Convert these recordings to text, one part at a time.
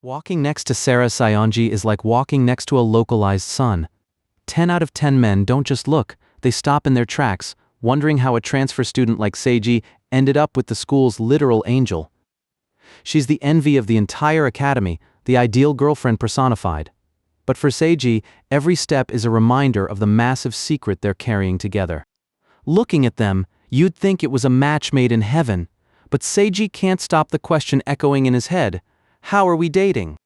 Walking next to Sara Saionji is like walking next to a localized sun. 10 out of 10 men don't just look, they stop in their tracks, wondering how a transfer student like Seiji ended up with the school's literal angel. She's the envy of the entire academy, the ideal girlfriend personified. But for Seiji, every step is a reminder of the massive secret they're carrying together. Looking at them, you'd think it was a match made in heaven, but Seiji can't stop the question echoing in his head. How are we dating?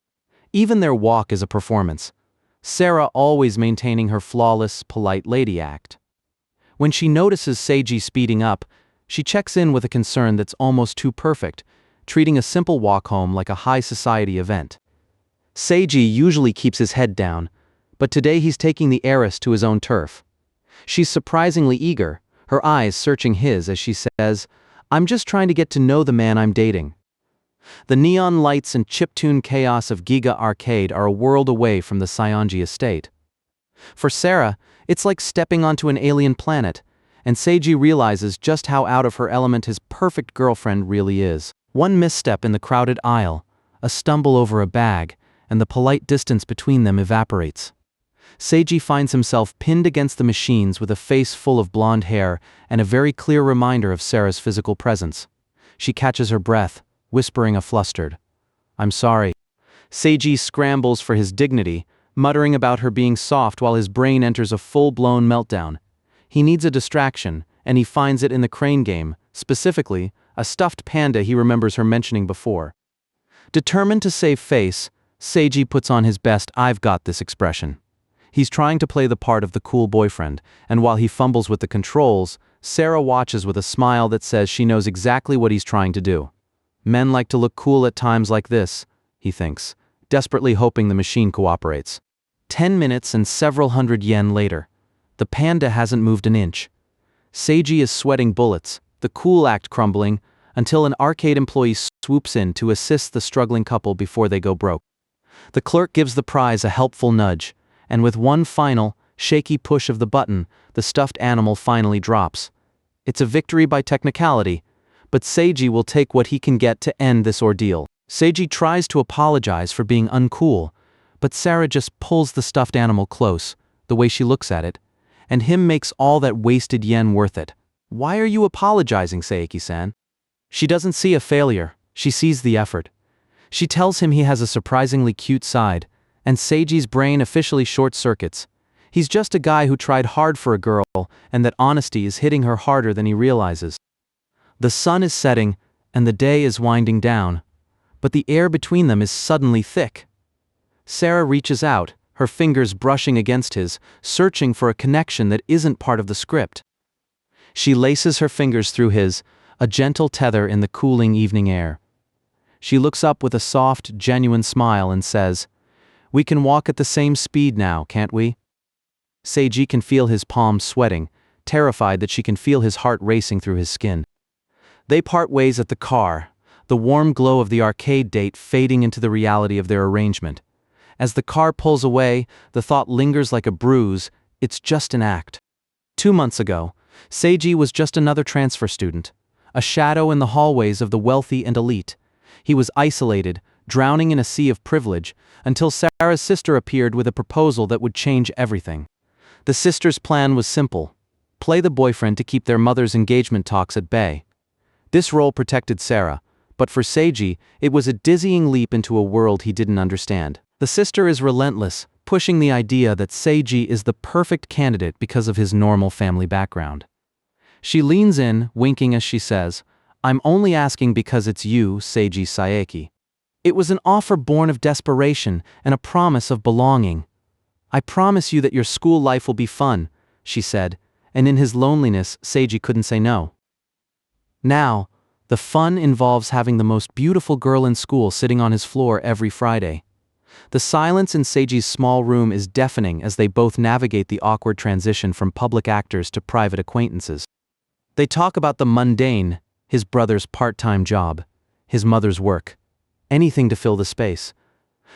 Even their walk is a performance. Sara always maintaining her flawless, polite lady act. When she notices Seiji speeding up, she checks in with a concern that's almost too perfect, treating a simple walk home like a high society event. Seiji usually keeps his head down, but today he's taking the heiress to his own turf. She's surprisingly eager, her eyes searching his as she says, "I'm just trying to get to know the man I'm dating." The neon lights and chiptune chaos of Giga Arcade are a world away from the Saionji estate. For Sara, it's like stepping onto an alien planet, and Seiji realizes just how out of her element his perfect girlfriend really is. One misstep in the crowded aisle, a stumble over a bag, and the polite distance between them evaporates. Seiji finds himself pinned against the machines with a face full of blonde hair and a very clear reminder of Sara's physical presence. She catches her breath, whispering a flustered, "I'm sorry." Seiji scrambles for his dignity, muttering about her being soft while his brain enters a full-blown meltdown. He needs a distraction, and he finds it in the crane game, specifically, a stuffed panda he remembers her mentioning before. Determined to save face, Seiji puts on his best "I've got this" expression. He's trying to play the part of the cool boyfriend, and while he fumbles with the controls, Sara watches with a smile that says she knows exactly what he's trying to do. Men like to look cool at times like this, he thinks, desperately hoping the machine cooperates. 10 minutes and several hundred yen later. The panda hasn't moved an inch. Seiji is sweating bullets, the cool act crumbling, until an arcade employee swoops in to assist the struggling couple before they go broke. The clerk gives the prize a helpful nudge, and with one final, shaky push of the button, the stuffed animal finally drops. It's a victory by technicality, but Seiji will take what he can get to end this ordeal. Seiji tries to apologize for being uncool, but Sara just pulls the stuffed animal close, the way she looks at it, and him makes all that wasted yen worth it. "Why are you apologizing, Saeki-san?" She doesn't see a failure, she sees the effort. She tells him he has a surprisingly cute side, and Seiji's brain officially short-circuits. He's just a guy who tried hard for a girl, and that honesty is hitting her harder than he realizes. The sun is setting, and the day is winding down, but the air between them is suddenly thick. Sara reaches out, her fingers brushing against his, searching for a connection that isn't part of the script. She laces her fingers through his, a gentle tether in the cooling evening air. She looks up with a soft, genuine smile and says, "We can walk at the same speed now, can't we?" Seiji can feel his palms sweating, terrified that she can feel his heart racing through his skin. They part ways at the car, the warm glow of the arcade date fading into the reality of their arrangement. As the car pulls away, the thought lingers like a bruise, it's just an act. 2 months ago, Seiji was just another transfer student, a shadow in the hallways of the wealthy and elite. He was isolated, drowning in a sea of privilege, until Sara's sister appeared with a proposal that would change everything. The sister's plan was simple: play the boyfriend to keep their mother's engagement talks at bay. This role protected Sara, but for Seiji, it was a dizzying leap into a world he didn't understand. The sister is relentless, pushing the idea that Seiji is the perfect candidate because of his normal family background. She leans in, winking as she says, "I'm only asking because it's you, Seiji Saeki." It was an offer born of desperation and a promise of belonging. "I promise you that your school life will be fun," she said, and in his loneliness, Seiji couldn't say no. Now, the fun involves having the most beautiful girl in school sitting on his floor every Friday. The silence in Seiji's small room is deafening as they both navigate the awkward transition from public actors to private acquaintances. They talk about the mundane, his brother's part-time job, his mother's work, anything to fill the space.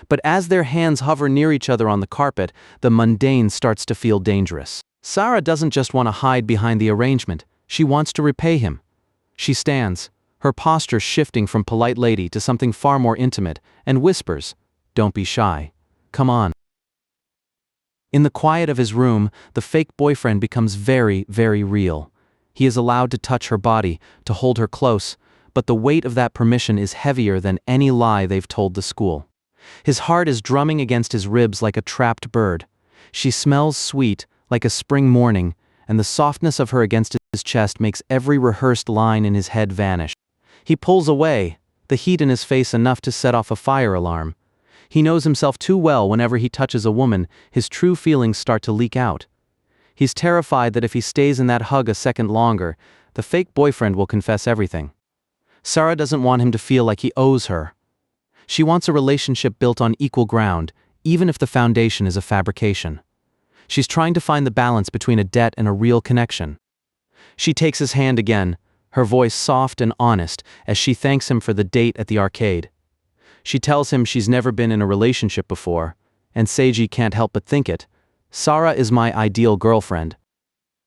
But as their hands hover near each other on the carpet, the mundane starts to feel dangerous. Sara doesn't just want to hide behind the arrangement, she wants to repay him. She stands, her posture shifting from polite lady to something far more intimate, and whispers, don't be shy. Come on. In the quiet of his room, the fake boyfriend becomes very, very real. He is allowed to touch her body, to hold her close, but the weight of that permission is heavier than any lie they've told the school. His heart is drumming against his ribs like a trapped bird. She smells sweet, like a spring morning, and the softness of her against his chest makes every rehearsed line in his head vanish. He pulls away, the heat in his face enough to set off a fire alarm. He knows himself too well. Whenever he touches a woman, his true feelings start to leak out. He's terrified that if he stays in that hug a second longer, the fake boyfriend will confess everything. Sara doesn't want him to feel like he owes her. She wants a relationship built on equal ground, even if the foundation is a fabrication. She's trying to find the balance between a debt and a real connection. She takes his hand again, her voice soft and honest as she thanks him for the date at the arcade. She tells him she's never been in a relationship before, and Seiji can't help but think it. Sara is my ideal girlfriend.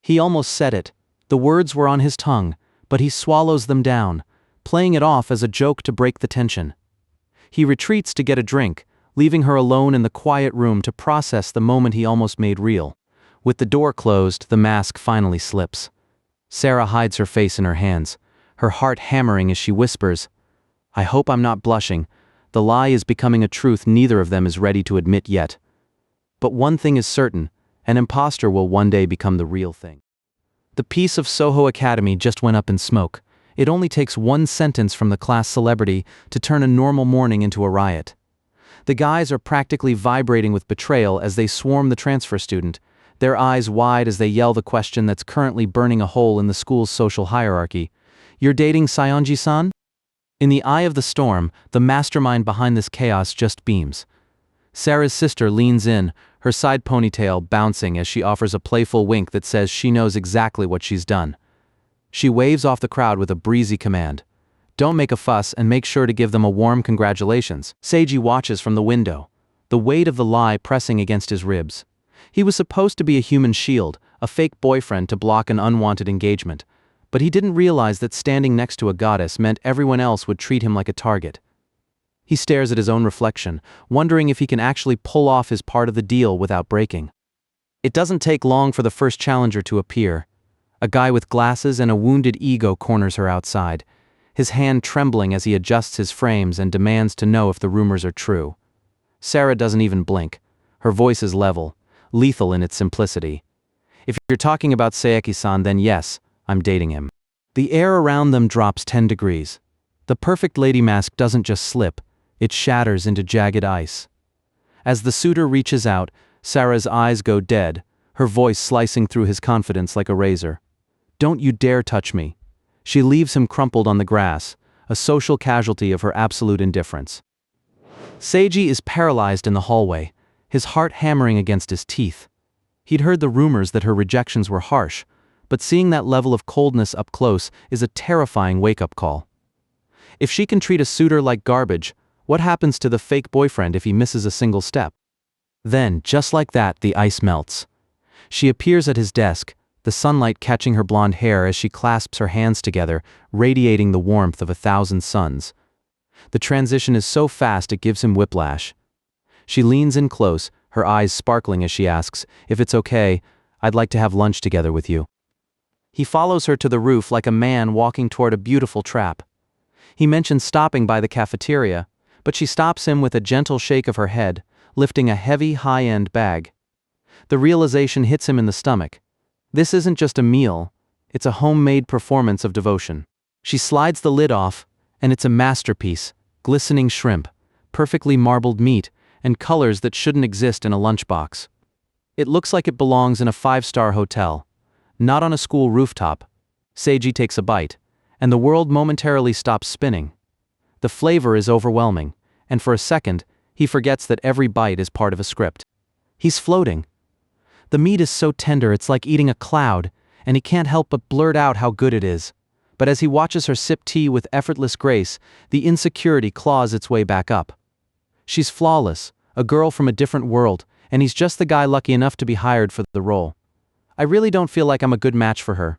He almost said it. The words were on his tongue, but he swallows them down, playing it off as a joke to break the tension. He retreats to get a drink, leaving her alone in the quiet room to process the moment he almost made real. With the door closed, the mask finally slips. Sara hides her face in her hands, her heart hammering as she whispers, "I hope I'm not blushing. The lie is becoming a truth neither of them is ready to admit yet. But one thing is certain, an imposter will one day become the real thing." The piece of Souhou Academy just went up in smoke. It only takes one sentence from the class celebrity to turn a normal morning into a riot. The guys are practically vibrating with betrayal as they swarm the transfer student, their eyes wide as they yell the question that's currently burning a hole in the school's social hierarchy. "You're dating Saionji-san?" In the eye of the storm, the mastermind behind this chaos just beams. Sara's sister leans in, her side ponytail bouncing as she offers a playful wink that says she knows exactly what she's done. She waves off the crowd with a breezy command. "Don't make a fuss and make sure to give them a warm congratulations." Seiji watches from the window, the weight of the lie pressing against his ribs. He was supposed to be a human shield, a fake boyfriend to block an unwanted engagement, but he didn't realize that standing next to a goddess meant everyone else would treat him like a target. He stares at his own reflection, wondering if he can actually pull off his part of the deal without breaking. It doesn't take long for the first challenger to appear. A guy with glasses and a wounded ego corners her outside, his hand trembling as he adjusts his frames and demands to know if the rumors are true. Sara doesn't even blink. Her voice is level, lethal in its simplicity. "If you're talking about Saeki-san, then yes, I'm dating him." The air around them drops 10 degrees. The perfect lady mask doesn't just slip, it shatters into jagged ice. As the suitor reaches out, Sara's eyes go dead, her voice slicing through his confidence like a razor. "Don't you dare touch me." She leaves him crumpled on the grass, a social casualty of her absolute indifference. Seiji is paralyzed in the hallway, his heart hammering against his teeth. He'd heard the rumors that her rejections were harsh, but seeing that level of coldness up close is a terrifying wake-up call. If she can treat a suitor like garbage, what happens to the fake boyfriend if he misses a single step? Then, just like that, the ice melts. She appears at his desk, the sunlight catching her blonde hair as she clasps her hands together, radiating the warmth of 1,000 suns. The transition is so fast it gives him whiplash. She leans in close, her eyes sparkling as she asks, "If it's okay, I'd like to have lunch together with you." He follows her to the roof like a man walking toward a beautiful trap. He mentions stopping by the cafeteria, but she stops him with a gentle shake of her head, lifting a heavy, high-end bag. The realization hits him in the stomach. This isn't just a meal, it's a homemade performance of devotion. She slides the lid off, and it's a masterpiece, glistening shrimp, perfectly marbled meat, and colors that shouldn't exist in a lunchbox. It looks like it belongs in a 5-star hotel, not on a school rooftop. Seiji takes a bite, and the world momentarily stops spinning. The flavor is overwhelming, and for a second, he forgets that every bite is part of a script. He's floating. The meat is so tender it's like eating a cloud, and he can't help but blurt out how good it is. But as he watches her sip tea with effortless grace, the insecurity claws its way back up. She's flawless, a girl from a different world, and he's just the guy lucky enough to be hired for the role. "I really don't feel like I'm a good match for her."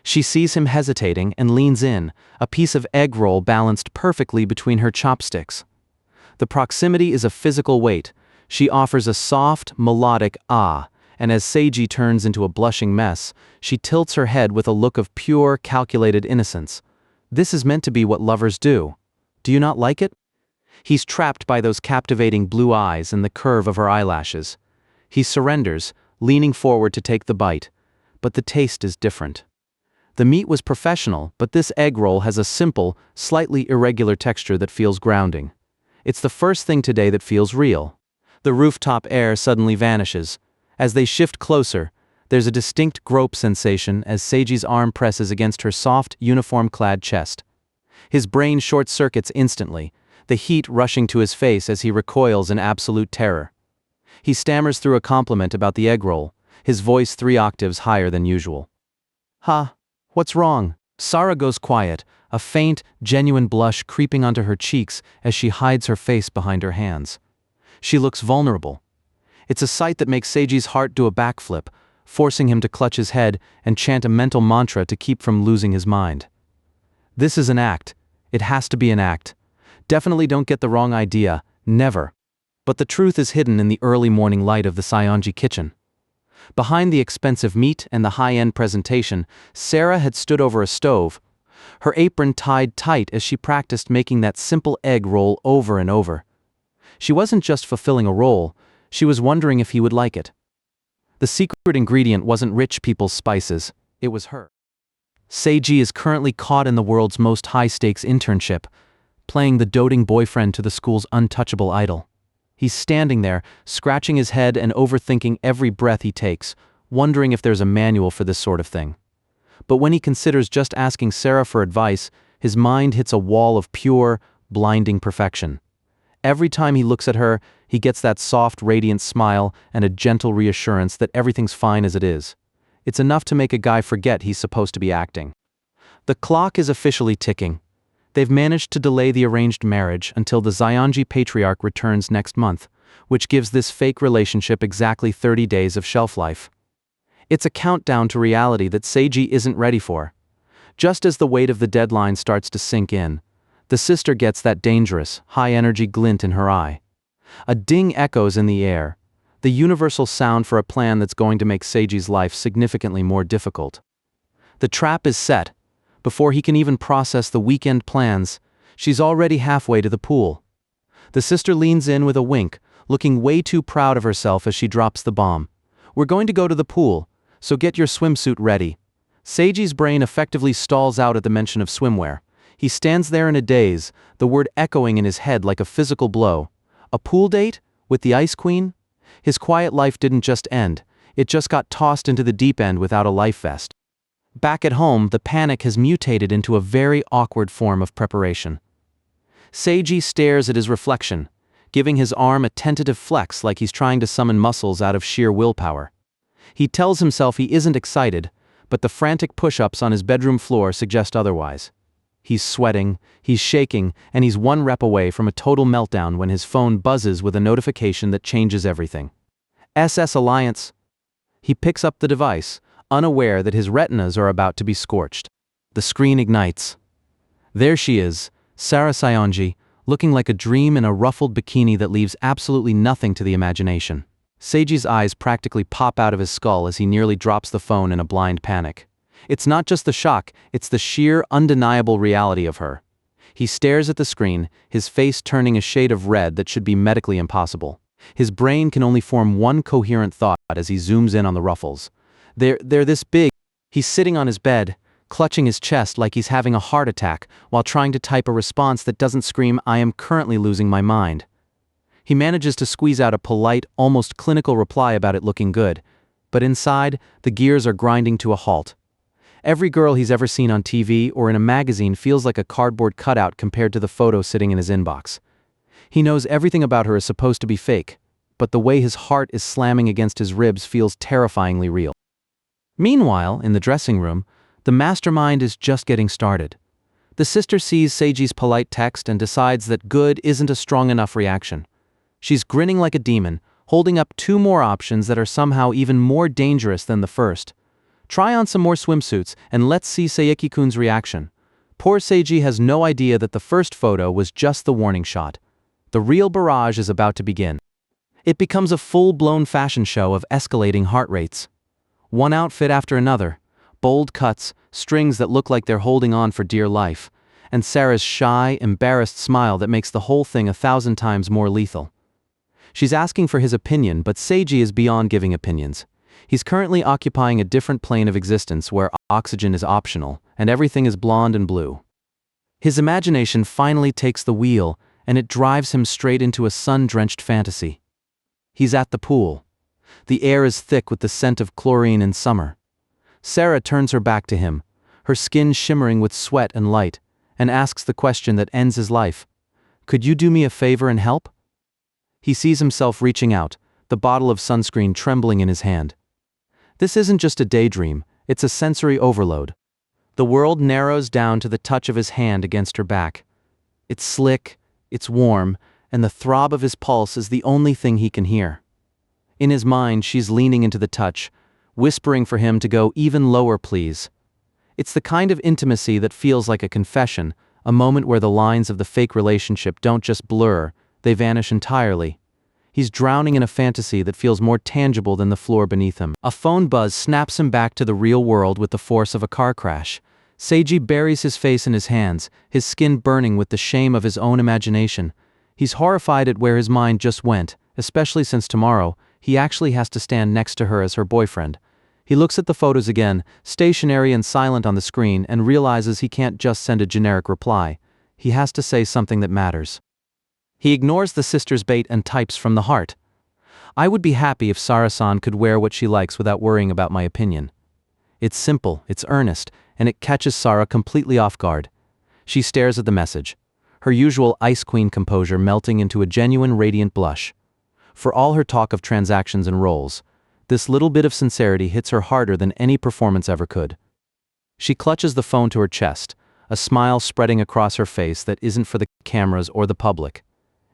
She sees him hesitating and leans in, a piece of egg roll balanced perfectly between her chopsticks. The proximity is a physical weight. She offers a soft, melodic ah, and as Seiji turns into a blushing mess, she tilts her head with a look of pure, calculated innocence. This is meant to be what lovers do. Do you not like it? He's trapped by those captivating blue eyes and the curve of her eyelashes. He surrenders, leaning forward to take the bite. But the taste is different. The meat was professional, but this egg roll has a simple, slightly irregular texture that feels grounding. It's the first thing today that feels real. The rooftop air suddenly vanishes. As they shift closer, there's a distinct grope sensation as Seiji's arm presses against her soft, uniform-clad chest. His brain short-circuits instantly, the heat rushing to his face as he recoils in absolute terror. He stammers through a compliment about the egg roll, his voice 3 octaves higher than usual. "Ha, what's wrong?" Sara goes quiet, a faint, genuine blush creeping onto her cheeks as she hides her face behind her hands. She looks vulnerable. It's a sight that makes Seiji's heart do a backflip, forcing him to clutch his head and chant a mental mantra to keep from losing his mind. This is an act. It has to be an act. Definitely don't get the wrong idea, never. But the truth is hidden in the early morning light of the Saionji kitchen. Behind the expensive meat and the high-end presentation, Sara had stood over a stove, her apron tied tight as she practiced making that simple egg roll over and over. She wasn't just fulfilling a role, she was wondering if he would like it. The secret ingredient wasn't rich people's spices, it was her. Seiji is currently caught in the world's most high-stakes internship, playing the doting boyfriend to the school's untouchable idol. He's standing there, scratching his head and overthinking every breath he takes, wondering if there's a manual for this sort of thing. But when he considers just asking Sara for advice, his mind hits a wall of pure, blinding perfection. Every time he looks at her, he gets that soft, radiant smile and a gentle reassurance that everything's fine as it is. It's enough to make a guy forget he's supposed to be acting. The clock is officially ticking. They've managed to delay the arranged marriage until the Saionji patriarch returns next month, which gives this fake relationship exactly 30 days of shelf life. It's a countdown to reality that Seiji isn't ready for. Just as the weight of the deadline starts to sink in, the sister gets that dangerous, high-energy glint in her eye. A ding echoes in the air, the universal sound for a plan that's going to make Seiji's life significantly more difficult. The trap is set. Before he can even process the weekend plans, she's already halfway to the pool. The sister leans in with a wink, looking way too proud of herself as she drops the bomb. "We're going to go to the pool, so get your swimsuit ready." Seiji's brain effectively stalls out at the mention of swimwear. He stands there in a daze, the word echoing in his head like a physical blow. A pool date? With the Ice Queen? His quiet life didn't just end, it just got tossed into the deep end without a life vest. Back at home, the panic has mutated into a very awkward form of preparation. Seiji stares at his reflection, giving his arm a tentative flex like he's trying to summon muscles out of sheer willpower. He tells himself he isn't excited, but the frantic push-ups on his bedroom floor suggest otherwise. He's sweating, he's shaking, and he's one rep away from a total meltdown when his phone buzzes with a notification that changes everything. SS Alliance. He picks up the device, unaware that his retinas are about to be scorched. The screen ignites. There she is, Sara Saionji, looking like a dream in a ruffled bikini that leaves absolutely nothing to the imagination. Seiji's eyes practically pop out of his skull as he nearly drops the phone in a blind panic. It's not just the shock, it's the sheer, undeniable reality of her. He stares at the screen, his face turning a shade of red that should be medically impossible. His brain can only form one coherent thought as he zooms in on the ruffles. They're this big. He's sitting on his bed, clutching his chest like he's having a heart attack while trying to type a response that doesn't scream, "I am currently losing my mind." He manages to squeeze out a polite, almost clinical reply about it looking good, but inside, the gears are grinding to a halt. Every girl he's ever seen on TV or in a magazine feels like a cardboard cutout compared to the photo sitting in his inbox. He knows everything about her is supposed to be fake, but the way his heart is slamming against his ribs feels terrifyingly real. Meanwhile, in the dressing room, the mastermind is just getting started. The sister sees Seiji's polite text and decides that good isn't a strong enough reaction. She's grinning like a demon, holding up 2 more options that are somehow even more dangerous than the first. Try on some more swimsuits and let's see Saeki-kun's reaction. Poor Seiji has no idea that the first photo was just the warning shot. The real barrage is about to begin. It becomes a full-blown fashion show of escalating heart rates. One outfit after another, bold cuts, strings that look like they're holding on for dear life, and Sara's shy, embarrassed smile that makes the whole thing 1,000 times more lethal. She's asking for his opinion, but Seiji is beyond giving opinions. He's currently occupying a different plane of existence where oxygen is optional, and everything is blonde and blue. His imagination finally takes the wheel, and it drives him straight into a sun-drenched fantasy. He's at the pool. The air is thick with the scent of chlorine in summer. Sara turns her back to him, her skin shimmering with sweat and light, and asks the question that ends his life. Could you do me a favor and help? He sees himself reaching out, the bottle of sunscreen trembling in his hand. This isn't just a daydream, it's a sensory overload. The world narrows down to the touch of his hand against her back. It's slick, it's warm, and the throb of his pulse is the only thing he can hear. In his mind, she's leaning into the touch, whispering for him to go even lower, please. It's the kind of intimacy that feels like a confession, a moment where the lines of the fake relationship don't just blur, they vanish entirely. He's drowning in a fantasy that feels more tangible than the floor beneath him. A phone buzz snaps him back to the real world with the force of a car crash. Seiji buries his face in his hands, his skin burning with the shame of his own imagination. He's horrified at where his mind just went, especially since tomorrow, he actually has to stand next to her as her boyfriend. He looks at the photos again, stationary and silent on the screen, and realizes he can't just send a generic reply. He has to say something that matters. He ignores the sister's bait and types from the heart. I would be happy if Sara-san could wear what she likes without worrying about my opinion. It's simple, it's earnest, and it catches Sara completely off guard. She stares at the message, her usual Ice Queen composure melting into a genuine radiant blush. For all her talk of transactions and roles, this little bit of sincerity hits her harder than any performance ever could. She clutches the phone to her chest, a smile spreading across her face that isn't for the cameras or the public.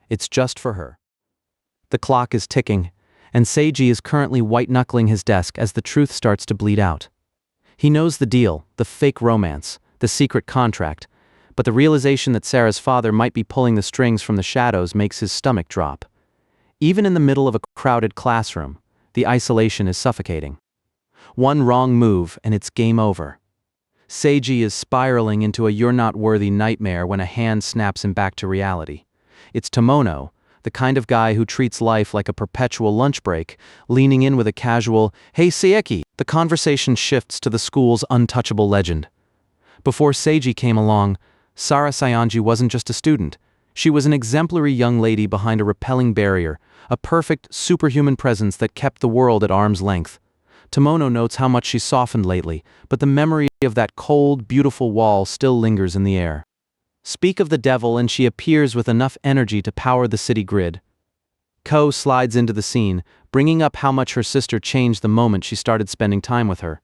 It's just for her. The clock is ticking, and Seiji is currently white-knuckling his desk as the truth starts to bleed out. He knows the deal, the fake romance, the secret contract, but the realization that Sara's father might be pulling the strings from the shadows makes his stomach drop. Even in the middle of a crowded classroom, the isolation is suffocating. One wrong move and it's game over. Seiji is spiraling into a you're-not-worthy nightmare when a hand snaps him back to reality. It's Tomono, the kind of guy who treats life like a perpetual lunch break, leaning in with a casual, "Hey Saeki!" The conversation shifts to the school's untouchable legend. Before Seiji came along, Sara Saionji wasn't just a student. She was an exemplary young lady behind a repelling barrier, a perfect, superhuman presence that kept the world at arm's length. Tomono notes how much she's softened lately, but the memory of that cold, beautiful wall still lingers in the air. Speak of the devil and she appears with enough energy to power the city grid. Ko slides into the scene, bringing up how much her sister changed the moment she started spending time with her.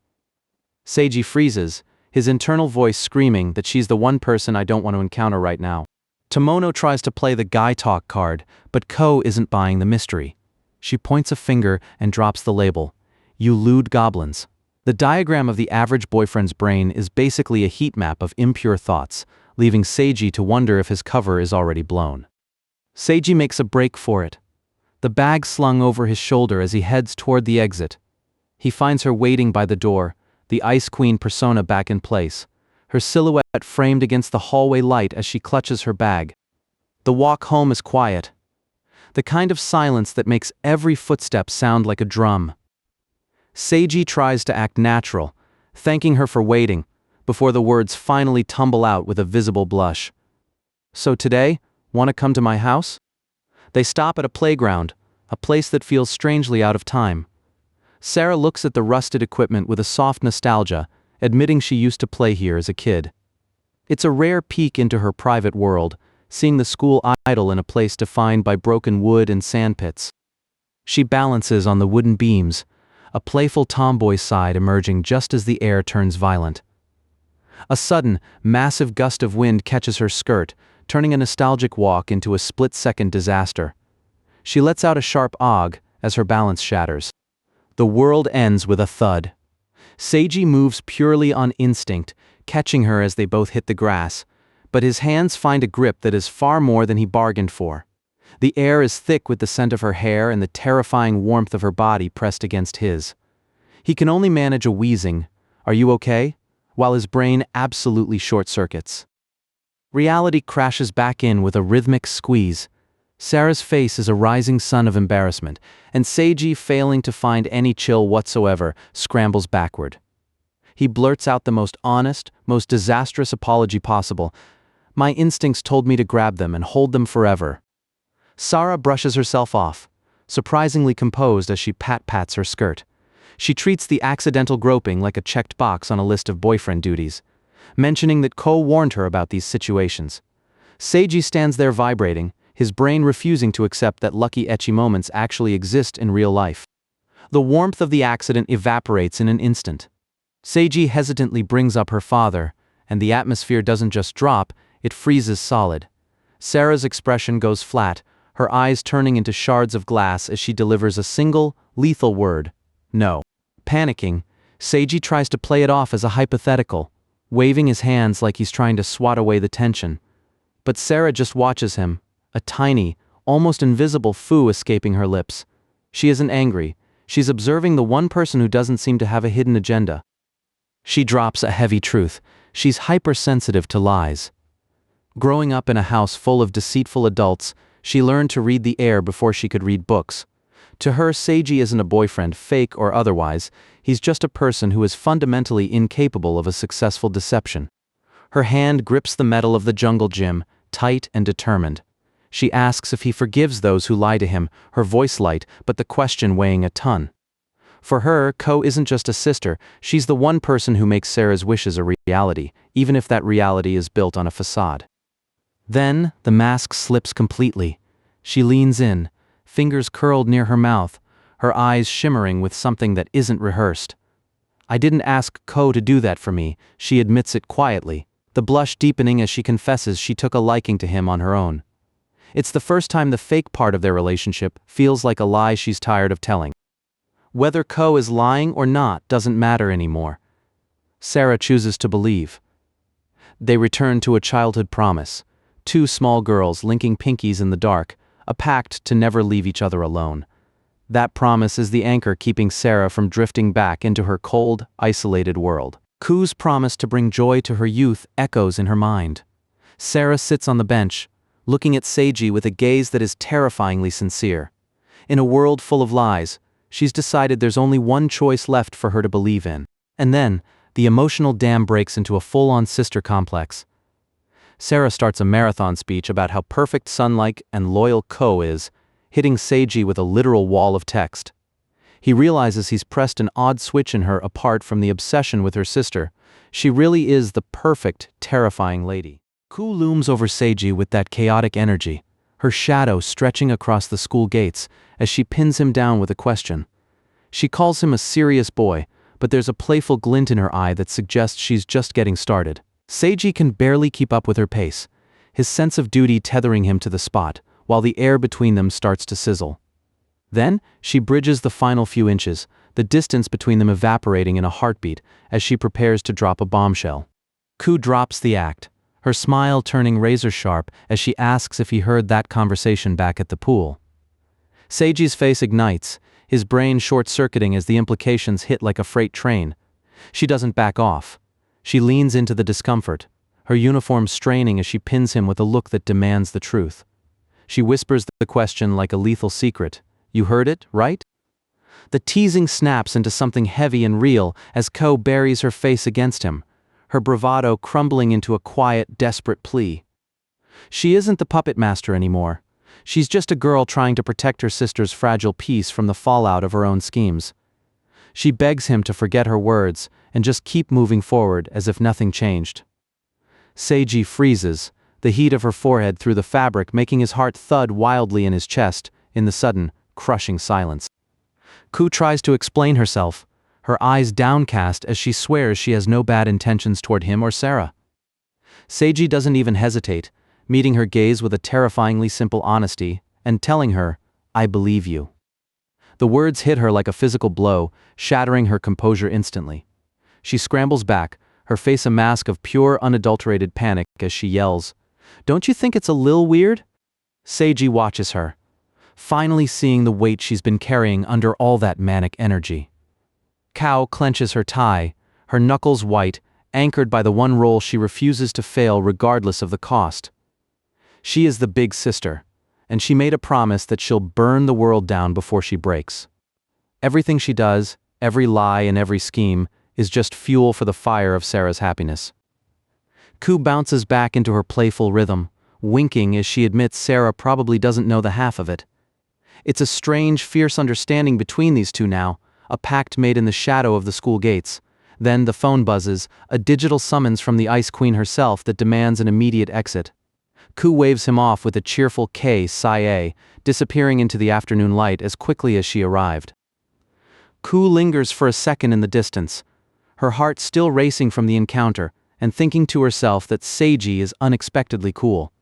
Seiji freezes, his internal voice screaming that she's the one person I don't want to encounter right now. Tomono tries to play the guy talk card, but Ko isn't buying the mystery. She points a finger and drops the label, "You lewd goblins." The diagram of the average boyfriend's brain is basically a heat map of impure thoughts, leaving Seiji to wonder if his cover is already blown. Seiji makes a break for it. The bag slung over his shoulder as he heads toward the exit. He finds her waiting by the door, the Ice Queen persona back in place, her silhouette framed against the hallway light as she clutches her bag. The walk home is quiet. The kind of silence that makes every footstep sound like a drum. Seiji tries to act natural, thanking her for waiting, before the words finally tumble out with a visible blush. "So today, want to come to my house?" They stop at a playground, a place that feels strangely out of time. Sara looks at the rusted equipment with a soft nostalgia, admitting she used to play here as a kid. It's a rare peek into her private world, seeing the school idle in a place defined by broken wood and sandpits. She balances on the wooden beams, a playful tomboy side emerging just as the air turns violent. A sudden, massive gust of wind catches her skirt, turning a nostalgic walk into a split-second disaster. She lets out a sharp "og" as her balance shatters. The world ends with a thud. Seiji moves purely on instinct, catching her as they both hit the grass, but his hands find a grip that is far more than he bargained for. The air is thick with the scent of her hair and the terrifying warmth of her body pressed against his. He can only manage a wheezing, "Are you okay?" while his brain absolutely short-circuits. Reality crashes back in with a rhythmic squeeze. Sara's face is a rising sun of embarrassment, and Seiji, failing to find any chill whatsoever, scrambles backward. He blurts out the most honest, most disastrous apology possible. "My instincts told me to grab them and hold them forever." Sara brushes herself off, surprisingly composed as she pats her skirt. She treats the accidental groping like a checked box on a list of boyfriend duties, mentioning that Ko warned her about these situations. Seiji stands there vibrating, his brain refusing to accept that lucky ecchi moments actually exist in real life. The warmth of the accident evaporates in an instant. Seiji hesitantly brings up her father, and the atmosphere doesn't just drop, it freezes solid. Sara's expression goes flat, her eyes turning into shards of glass as she delivers a single, lethal word: "No." Panicking, Seiji tries to play it off as a hypothetical, waving his hands like he's trying to swat away the tension. But Sara just watches him, a tiny, almost invisible foo escaping her lips. She isn't angry, she's observing the one person who doesn't seem to have a hidden agenda. She drops a heavy truth: she's hypersensitive to lies. Growing up in a house full of deceitful adults, she learned to read the air before she could read books. To her, Seiji isn't a boyfriend, fake or otherwise, he's just a person who is fundamentally incapable of a successful deception. Her hand grips the metal of the jungle gym, tight and determined. She asks if he forgives those who lie to him, her voice light, but the question weighing a ton. For her, Ko isn't just a sister, she's the one person who makes Sara's wishes a reality, even if that reality is built on a facade. Then, the mask slips completely. She leans in, fingers curled near her mouth, her eyes shimmering with something that isn't rehearsed. "I didn't ask Ko to do that for me," she admits it quietly, the blush deepening as she confesses she took a liking to him on her own. It's the first time the fake part of their relationship feels like a lie she's tired of telling. Whether Ko is lying or not doesn't matter anymore. Sara chooses to believe. They return to a childhood promise, two small girls linking pinkies in the dark, a pact to never leave each other alone. That promise is the anchor keeping Sara from drifting back into her cold, isolated world. Ku's promise to bring joy to her youth echoes in her mind. Sara sits on the bench, looking at Seiji with a gaze that is terrifyingly sincere. In a world full of lies, she's decided there's only one choice left for her to believe in. And then, the emotional dam breaks into a full-on sister complex. Sara starts a marathon speech about how perfect son-like and loyal Ko is, hitting Seiji with a literal wall of text. He realizes he's pressed an odd switch in her apart from the obsession with her sister. She really is the perfect, terrifying lady. Ku looms over Seiji with that chaotic energy, her shadow stretching across the school gates as she pins him down with a question. She calls him a serious boy, but there's a playful glint in her eye that suggests she's just getting started. Seiji can barely keep up with her pace, his sense of duty tethering him to the spot, while the air between them starts to sizzle. Then, she bridges the final few inches, the distance between them evaporating in a heartbeat as she prepares to drop a bombshell. Ku drops the act, her smile turning razor-sharp as she asks if he heard that conversation back at the pool. Seiji's face ignites, his brain short-circuiting as the implications hit like a freight train. She doesn't back off. She leans into the discomfort, her uniform straining as she pins him with a look that demands the truth. She whispers the question like a lethal secret. "You heard it, right?" The teasing snaps into something heavy and real as Ko buries her face against him, her bravado crumbling into a quiet, desperate plea. She isn't the puppet master anymore. She's just a girl trying to protect her sister's fragile peace from the fallout of her own schemes. She begs him to forget her words and just keep moving forward as if nothing changed. Seiji freezes, the heat of her forehead through the fabric making his heart thud wildly in his chest, in the sudden, crushing silence. Ku tries to explain herself, her eyes downcast as she swears she has no bad intentions toward him or Sara. Seiji doesn't even hesitate, meeting her gaze with a terrifyingly simple honesty, and telling her, "I believe you." The words hit her like a physical blow, shattering her composure instantly. She scrambles back, her face a mask of pure, unadulterated panic as she yells, "Don't you think it's a lil weird?" Seiji watches her, finally seeing the weight she's been carrying under all that manic energy. Kao clenches her tie, her knuckles white, anchored by the one role she refuses to fail regardless of the cost. She is the big sister, and she made a promise that she'll burn the world down before she breaks. Everything she does, every lie and every scheme, is just fuel for the fire of Sara's happiness. Ku bounces back into her playful rhythm, winking as she admits Sara probably doesn't know the half of it. It's a strange, fierce understanding between these two now, a pact made in the shadow of the school gates. Then the phone buzzes, a digital summons from the Ice Queen herself that demands an immediate exit. Ku waves him off with a cheerful K, Saie, disappearing into the afternoon light as quickly as she arrived. Ku lingers for a second in the distance, her heart still racing from the encounter, and thinking to herself that Seiji is unexpectedly cool.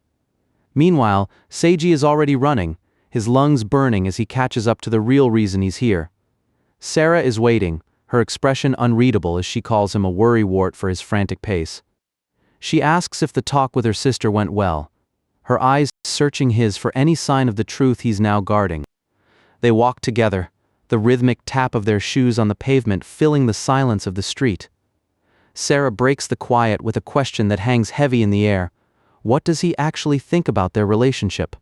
Meanwhile, Seiji is already running, his lungs burning as he catches up to the real reason he's here. Sara is waiting, her expression unreadable as she calls him a worrywart for his frantic pace. She asks if the talk with her sister went well, her eyes searching his for any sign of the truth he's now guarding. They walk together, the rhythmic tap of their shoes on the pavement filling the silence of the street. Sara breaks the quiet with a question that hangs heavy in the air. What does he actually think about their relationship?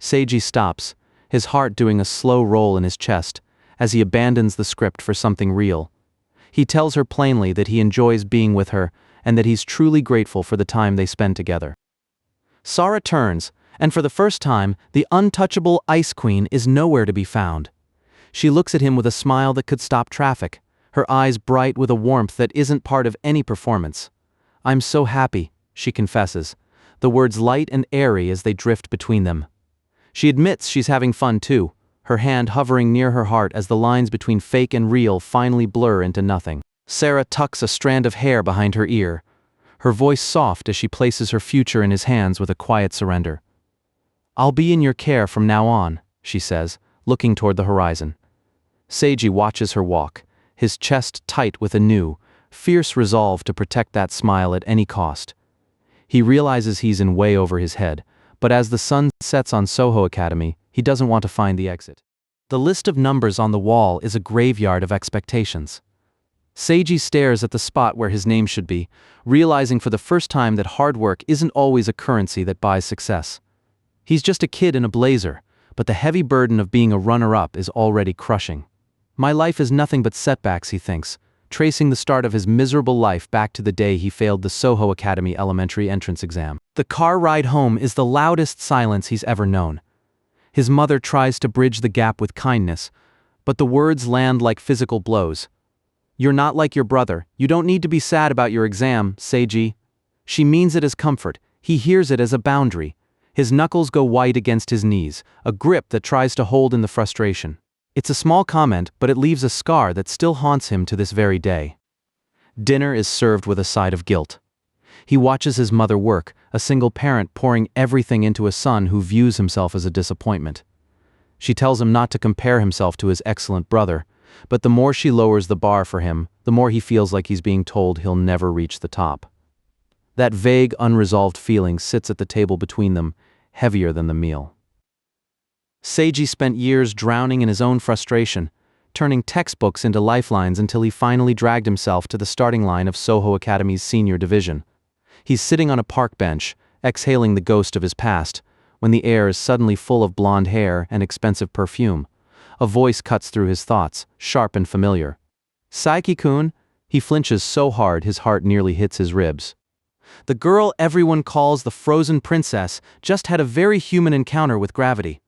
Seiji stops, his heart doing a slow roll in his chest, as he abandons the script for something real. He tells her plainly that he enjoys being with her, and that he's truly grateful for the time they spend together. Sara turns, and for the first time, the untouchable Ice Queen is nowhere to be found. She looks at him with a smile that could stop traffic, her eyes bright with a warmth that isn't part of any performance. "I'm so happy," she confesses, the words light and airy as they drift between them. She admits she's having fun too, her hand hovering near her heart as the lines between fake and real finally blur into nothing. Sara tucks a strand of hair behind her ear, her voice soft as she places her future in his hands with a quiet surrender. "I'll be in your care from now on," she says, looking toward the horizon. Seiji watches her walk, his chest tight with a new, fierce resolve to protect that smile at any cost. He realizes he's in way over his head, but as the sun sets on Souhou Academy, he doesn't want to find the exit. The list of numbers on the wall is a graveyard of expectations. Seiji stares at the spot where his name should be, realizing for the first time that hard work isn't always a currency that buys success. He's just a kid in a blazer, but the heavy burden of being a runner-up is already crushing. My life is nothing but setbacks, he thinks, tracing the start of his miserable life back to the day he failed the Souhou Academy elementary entrance exam. The car ride home is the loudest silence he's ever known. His mother tries to bridge the gap with kindness, but the words land like physical blows. "You're not like your brother. You don't need to be sad about your exam, Seiji." She means it as comfort. He hears it as a boundary. His knuckles go white against his knees, a grip that tries to hold in the frustration. It's a small comment, but it leaves a scar that still haunts him to this very day. Dinner is served with a side of guilt. He watches his mother work, a single parent pouring everything into a son who views himself as a disappointment. She tells him not to compare himself to his excellent brother, but the more she lowers the bar for him, the more he feels like he's being told he'll never reach the top. That vague, unresolved feeling sits at the table between them, heavier than the meal. Seiji spent years drowning in his own frustration, turning textbooks into lifelines until he finally dragged himself to the starting line of Souhou Academy's senior division. He's sitting on a park bench, exhaling the ghost of his past, when the air is suddenly full of blonde hair and expensive perfume. A voice cuts through his thoughts, sharp and familiar. "Saeki-kun?" He flinches so hard his heart nearly hits his ribs. The girl everyone calls the frozen princess just had a very human encounter with gravity.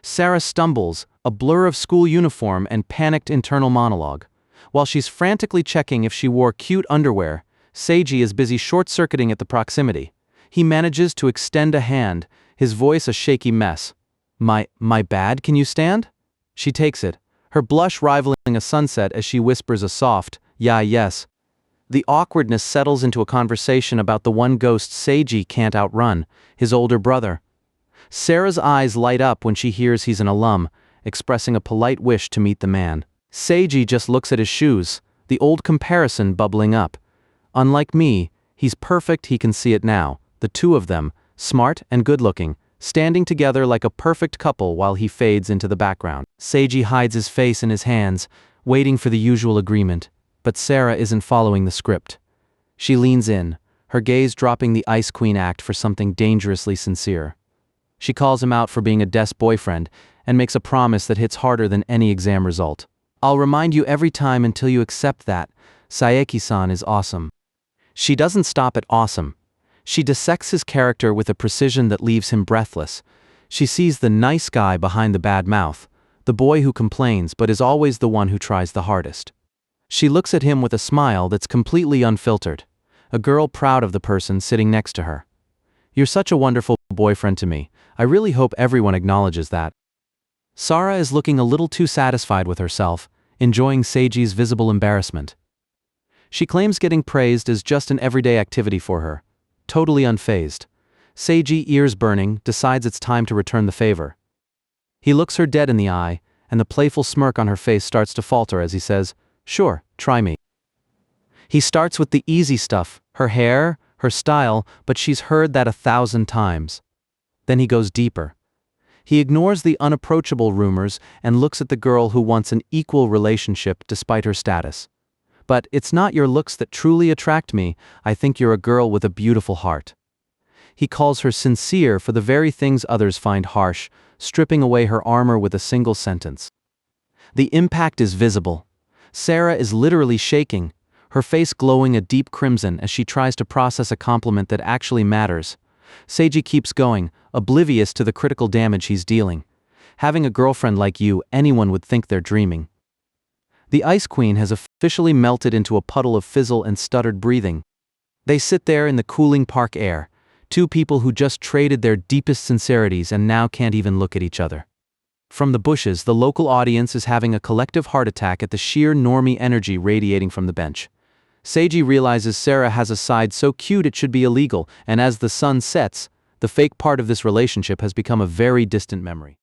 Sara stumbles, a blur of school uniform and panicked internal monologue. While she's frantically checking if she wore cute underwear, Seiji is busy short-circuiting at the proximity. He manages to extend a hand, his voice a shaky mess. My bad, can you stand?" She takes it, her blush rivaling a sunset as she whispers a soft, "Yeah, yes." The awkwardness settles into a conversation about the one ghost Seiji can't outrun, his older brother. Sara's eyes light up when she hears he's an alum, expressing a polite wish to meet the man. Seiji just looks at his shoes, the old comparison bubbling up. Unlike me, he's perfect, he can see it now. The two of them, smart and good-looking, standing together like a perfect couple while he fades into the background. Seiji hides his face in his hands, waiting for the usual agreement, but Sara isn't following the script. She leans in, her gaze dropping the Ice Queen act for something dangerously sincere. She calls him out for being a desk boyfriend and makes a promise that hits harder than any exam result. "I'll remind you every time until you accept that. Saeki-san is awesome." She doesn't stop at awesome. She dissects his character with a precision that leaves him breathless. She sees the nice guy behind the bad mouth, the boy who complains but is always the one who tries the hardest. She looks at him with a smile that's completely unfiltered, a girl proud of the person sitting next to her. "You're such a wonderful boyfriend to me. I really hope everyone acknowledges that." Sara is looking a little too satisfied with herself, enjoying Seiji's visible embarrassment. She claims getting praised is just an everyday activity for her, totally unfazed. Seiji, ears burning, decides it's time to return the favor. He looks her dead in the eye, and the playful smirk on her face starts to falter as he says, "Sure, try me." He starts with the easy stuff, her hair, her style, but she's heard that 1,000 times. Then he goes deeper. He ignores the unapproachable rumors and looks at the girl who wants an equal relationship despite her status. "But it's not your looks that truly attract me. I think you're a girl with a beautiful heart." He calls her sincere for the very things others find harsh, stripping away her armor with a single sentence. The impact is visible. Sara is literally shaking, her face glowing a deep crimson as she tries to process a compliment that actually matters. Seiji keeps going, oblivious to the critical damage he's dealing. "Having a girlfriend like you, anyone would think they're dreaming." The Ice Queen has officially melted into a puddle of fizzle and stuttered breathing. They sit there in the cooling park air, two people who just traded their deepest sincerities and now can't even look at each other. From the bushes, the local audience is having a collective heart attack at the sheer normie energy radiating from the bench. Seiji realizes Sara has a side so cute it should be illegal, and as the sun sets, the fake part of this relationship has become a very distant memory.